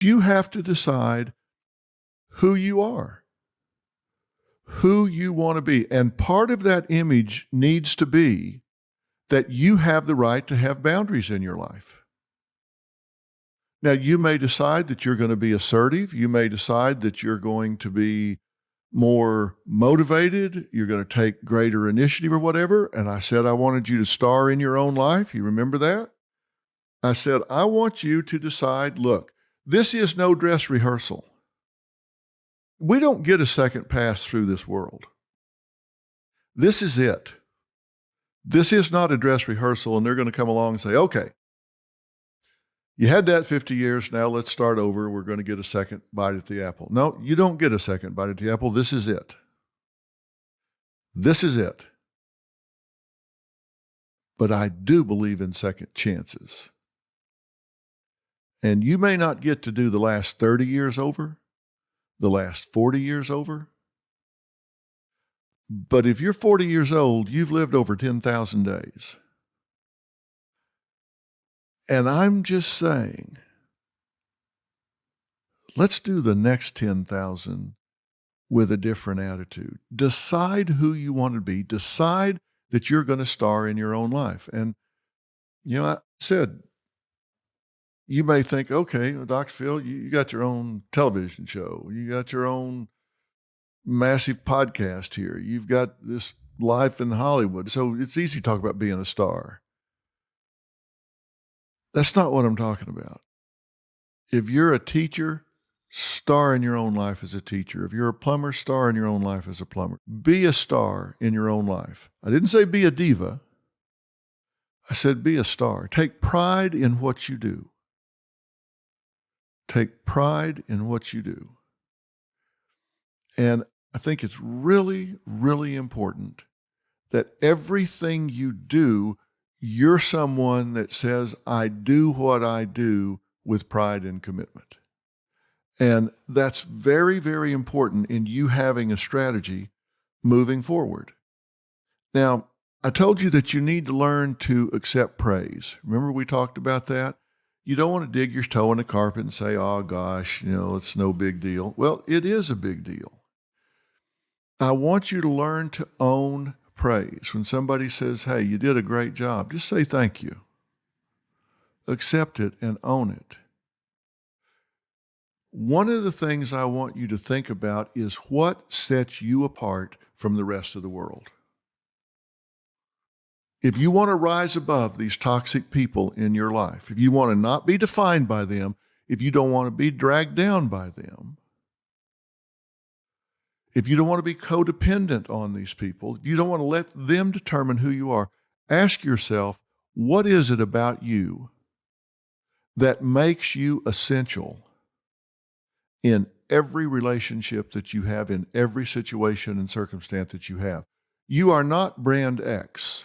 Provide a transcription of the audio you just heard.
You have to decide who you are, who you want to be. And part of that image needs to be that you have the right to have boundaries in your life. Now, you may decide that you're going to be assertive. You may decide that you're going to be more motivated. You're going to take greater initiative or whatever. And I said, I wanted you to star in your own life. You remember that? I said, I want you to decide, look, this is no dress rehearsal. We don't get a second pass through this world. This is it. This is not a dress rehearsal, and they're going to come along and say, okay, you had that 50 years, now let's start over. We're going to get a second bite at the apple. No, you don't get a second bite at the apple. This is it. This is it. But I do believe in second chances. And you may not get to do the last 30 years over, the last 40 years over. But if you're 40 years old, you've lived over 10,000 days. And I'm just saying, let's do the next 10,000 with a different attitude. Decide who you want to be. Decide that you're going to star in your own life. And, I said, you may think, okay, Dr. Phil, you got your own television show. You got your own massive podcast here. You've got this life in Hollywood. So it's easy to talk about being a star. That's not what I'm talking about. If you're a teacher, star in your own life as a teacher. If you're a plumber, star in your own life as a plumber. Be a star in your own life. I didn't say be a diva. I said be a star. Take pride in what you do. Take pride in what you do. And I think it's really, really important that everything you do, you're someone that says, I do what I do with pride and commitment. And that's very, very important in you having a strategy moving forward. Now, I told you that you need to learn to accept praise. Remember we talked about that? You don't want to dig your toe in the carpet and say, oh gosh, it's no big deal. Well, it is a big deal. I want you to learn to own praise. When somebody says, hey, you did a great job, just say thank you. Accept it and own it. One of the things I want you to think about is what sets you apart from the rest of the world. If you want to rise above these toxic people in your life, if you want to not be defined by them, if you don't want to be dragged down by them, if you don't want to be codependent on these people, if you don't want to let them determine who you are, ask yourself, what is it about you that makes you essential in every relationship that you have, in every situation and circumstance that you have? You are not brand X.